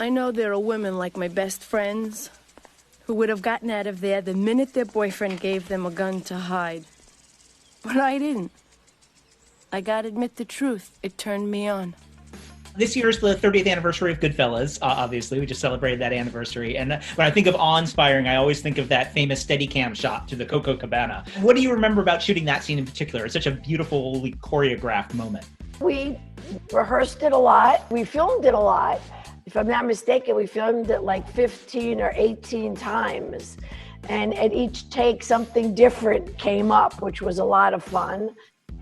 I know there are women like my best friends who would have gotten out of there the minute their boyfriend gave them a gun to hide. But I didn't. I gotta admit the truth. It turned me on. This year is the 30th anniversary of Goodfellas, obviously. We just celebrated that anniversary. And when I think of awe-inspiring, I always think of that famous Steadicam shot to the Copacabana. What do you remember about shooting that scene in particular? It's such a beautifully choreographed moment. We rehearsed it a lot. We filmed it a lot. If I'm not mistaken, we filmed it like 15 or 18 times. And at each take, something different came up, which was a lot of fun.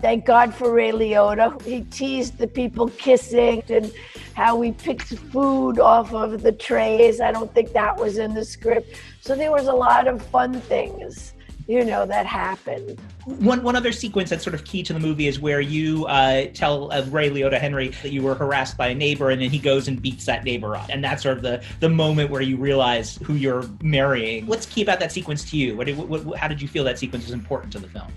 Thank God for Ray Liotta. He teased the people kissing and how we picked food off of the trays. I don't think that was in the script. So there was a lot of fun things, that happened. One other sequence that's sort of key to the movie is where you tell Ray Liotta, Henry, that you were harassed by a neighbor, and then he goes and beats that neighbor up. And that's sort of the moment where you realize who you're marrying. What's key about that sequence to you? How did you feel that sequence was important to the film?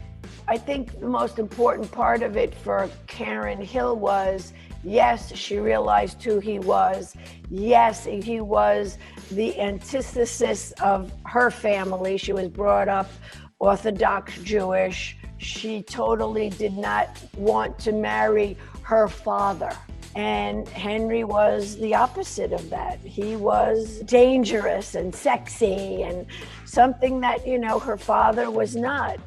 I think the most important part of it for Karen Hill was, yes, she realized who he was. Yes, he was the antithesis of her family. She was brought up Orthodox Jewish. She totally did not want to marry her father. And Henry was the opposite of that. He was dangerous and sexy and something that, her father was not.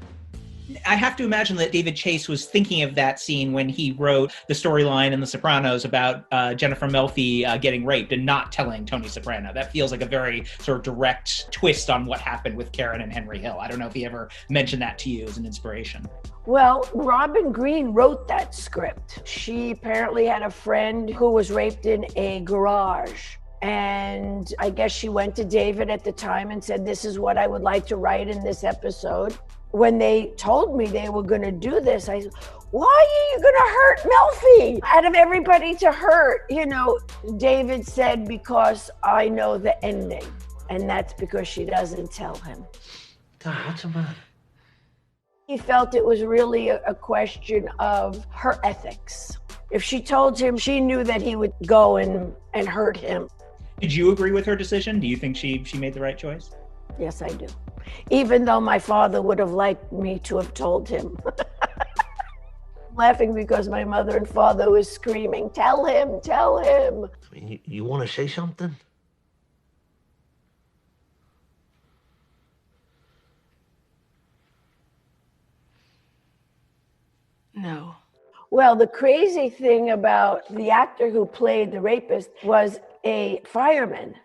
I have to imagine that David Chase was thinking of that scene when he wrote the storyline in The Sopranos about Jennifer Melfi getting raped and not telling Tony Soprano. That feels like a very sort of direct twist on what happened with Karen and Henry Hill. I don't know if he ever mentioned that to you as an inspiration. Well, Robin Green wrote that script. She apparently had a friend who was raped in a garage. And I guess she went to David at the time and said, this is what I would like to write in this episode. When they told me they were going to do this, I said, why are you going to hurt Melfi? Out of everybody to hurt, David said, because I know the ending. And that's because she doesn't tell him. God, what's the matter? He felt it was really a question of her ethics. If she told him, she knew that he would go and hurt him. Did you agree with her decision? Do you think she made the right choice? Yes, I do. Even though my father would have liked me to have told him. Laughing because my mother and father was screaming, tell him, tell him. I mean, you want to say something? No. Well, the crazy thing about the actor who played the rapist was a fireman.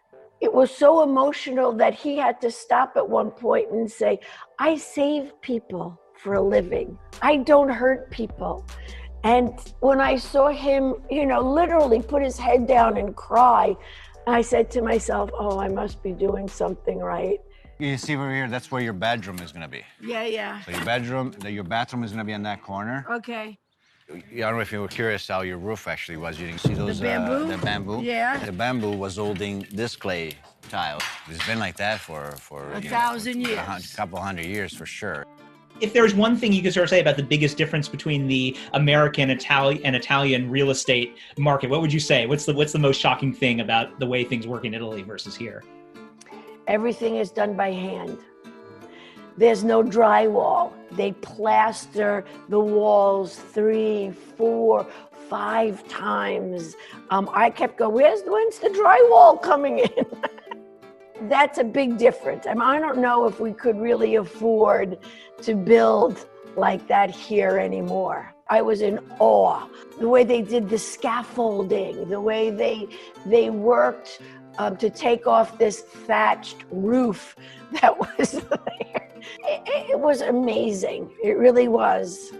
It was so emotional that he had to stop at one point and say, I save people for a living. I don't hurt people. And when I saw him, literally put his head down and cry, I said to myself, oh, I must be doing something right. You see over here, that's where your bedroom is gonna be. Yeah. So your bathroom is gonna be in that corner. Okay. I don't know if you were curious how your roof actually was. You didn't see those The bamboo? the bamboo? Yeah. The bamboo was holding this clay tile. It's been like that for 1,000 years. A couple hundred years for sure. If there's one thing you could sort of say about the biggest difference between the American and Italian real estate market, what would you say? What's the most shocking thing about the way things work in Italy versus here? Everything is done by hand. There's no drywall. They plaster the walls 3, 4, 5 times. I kept going, when's the drywall coming in? That's a big difference. I don't know if we could really afford to build like that here anymore. I was in awe. The way they did the scaffolding, the way they worked to take off this thatched roof that was there. It was amazing. It really was.